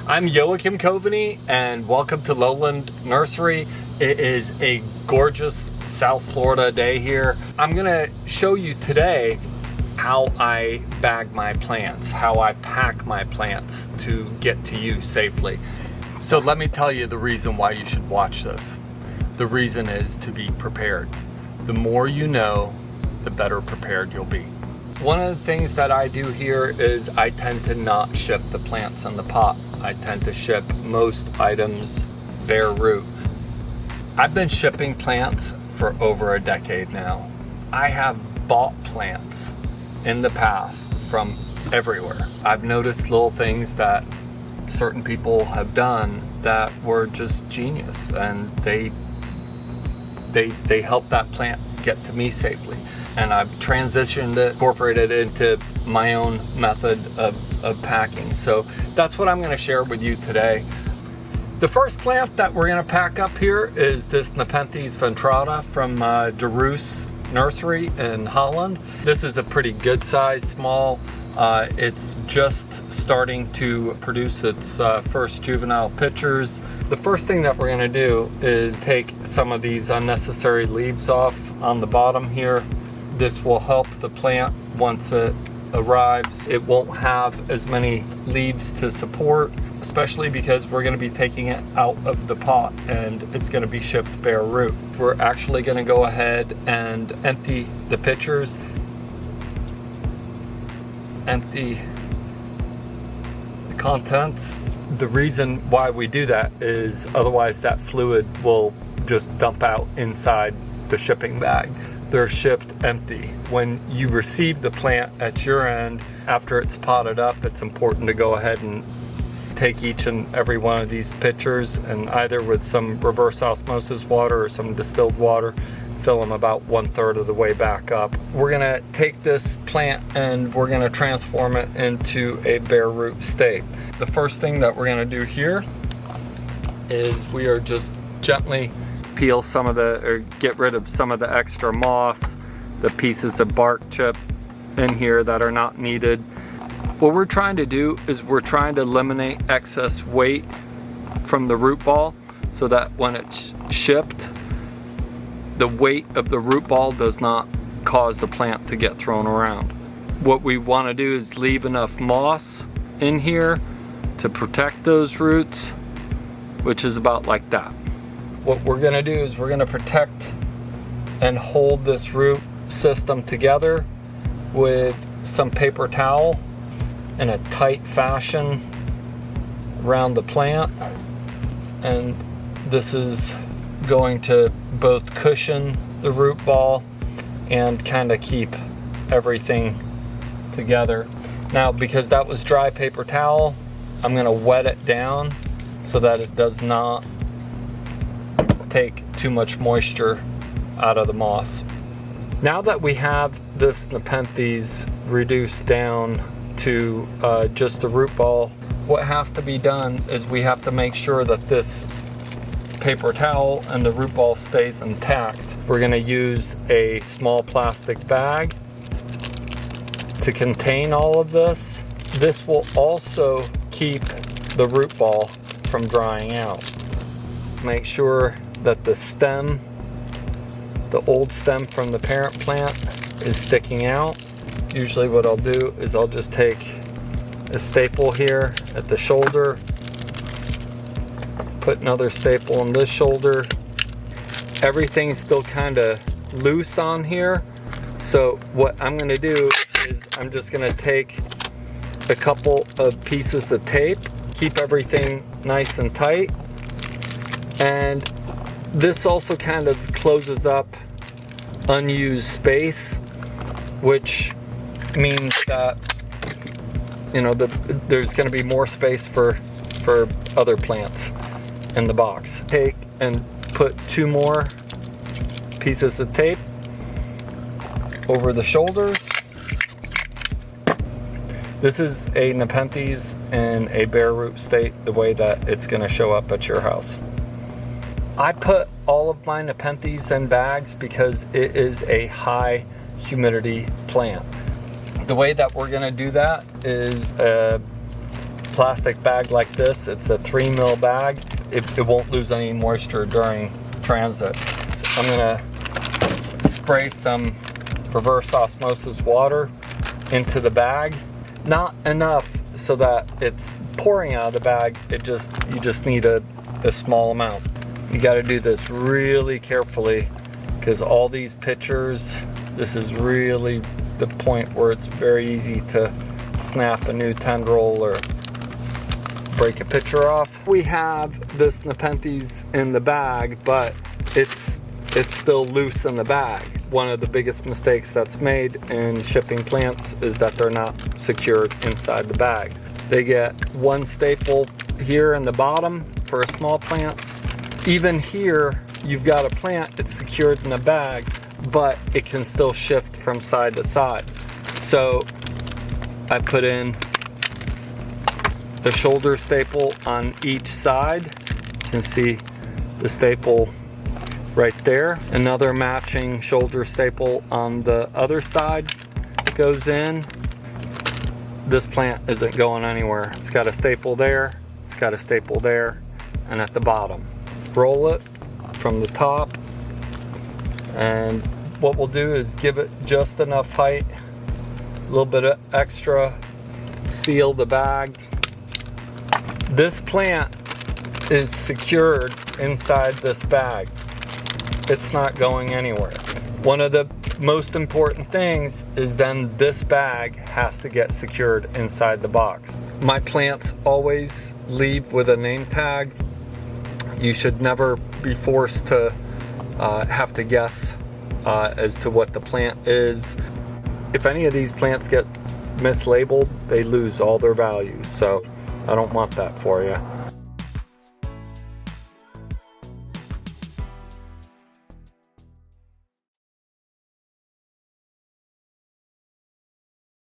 I'm Joakim Coveney, and welcome to Lowland Nursery. It is a gorgeous South Florida day here. I'm gonna show you today how I bag my plants, how I pack my plants to get to you safely. So let me tell you the reason why you should watch this. The reason is to be prepared. The more you know, the better prepared you'll be. One of the things that I do here is I tend to not ship the plants in the pot. I tend to ship most items bare root. I've been shipping plants for over a decade now. I have bought plants in the past from everywhere. I've noticed little things that certain people have done that were just genius, and they helped that plant get to me safely. And I've transitioned it, incorporated it into my own method of packing. So that's what I'm going to share with you today. The first plant that we're going to pack up here is this Nepenthes ventrata from Nursery in Holland. This is a pretty good size, small. It's just starting to produce its first juvenile pitchers. The first thing that we're going to do is take some of these unnecessary leaves off on the bottom here. This will help the plant once it arrives. It won't have as many leaves to support, especially because we're going to be taking it out of the pot and it's going to be shipped bare root. We're actually going to go ahead and empty the pitchers, empty the contents. The reason why we do that is otherwise that fluid will just dump out inside the shipping bag. They're shipped empty. When you receive the plant at your end, after it's potted up, it's important to go ahead and take each and every one of these pitchers and either with some reverse osmosis water or some distilled water, fill them about 1/3 of the way back up. We're gonna take this plant and we're gonna transform it into a bare root state. The first thing that we're gonna do here is we are just gently peel some of or get rid of some of the extra moss, the pieces of bark chip in here that are not needed. What we're trying to do is we're trying to eliminate excess weight from the root ball so that when it's shipped, the weight of the root ball does not cause the plant to get thrown around. What we want to do is leave enough moss in here to protect those roots, which is about like that. What we're going to do is we're going to protect and hold this root system together with some paper towel in a tight fashion around the plant, and this is going to both cushion the root ball and kind of keep everything together. Now, because that was dry paper towel, I'm going to wet it down so that it does not take too much moisture out of the moss. Now that we have this Nepenthes reduced down to just the root ball, what has to be done is we have to make sure that this paper towel and the root ball stays intact. We're going to use a small plastic bag to contain all of this. This will also keep the root ball from drying out. Make sure that the stem, the old stem from the parent plant, is sticking out. Usually what I'll do is I'll just take a staple here at the shoulder, put another staple on this shoulder. Everything's still kind of loose on here, so what I'm going to do is I'm just going to take a couple of pieces of tape, keep everything nice and tight, and this also kind of closes up unused space, which means that, you know, there's going to be more space for other plants in the box. Take and put 2 more pieces of tape over the shoulders. This is a Nepenthes in a bare root state, the way that it's going to show up at your house. I put all of my Nepenthes in bags because it is a high humidity plant. The way that we're going to do that is plastic bag like this, it's a 3 mil bag, it won't lose any moisture during transit. So I'm gonna spray some reverse osmosis water into the bag. Not enough so that it's pouring out of the bag, you just need a small amount. You got to do this really carefully because all these pictures, this is really the point where it's very easy to snap a new tendril or break a picture off. We have this Nepenthes in the bag, but it's still loose in the bag. One of the biggest mistakes that's made in shipping plants is that they're not secured inside the bags. They get one staple here in the bottom for small plants. Even here, you've got a plant, it's secured in a bag, but it can still shift from side to side. So I put in the shoulder staple on each side. You can see the staple right there. Another matching shoulder staple on the other side goes in. This plant isn't going anywhere. It's got a staple there, it's got a staple there, and at the bottom. Roll it from the top, and what we'll do is give it just enough height, a little bit of extra, seal the bag. This plant is secured inside this bag. It's not going anywhere. One of the most important things is then this bag has to get secured inside the box. My plants always leave with a name tag. You should never be forced to have to guess as to what the plant is. If any of these plants get mislabeled, they lose all their value. So I don't want that for you.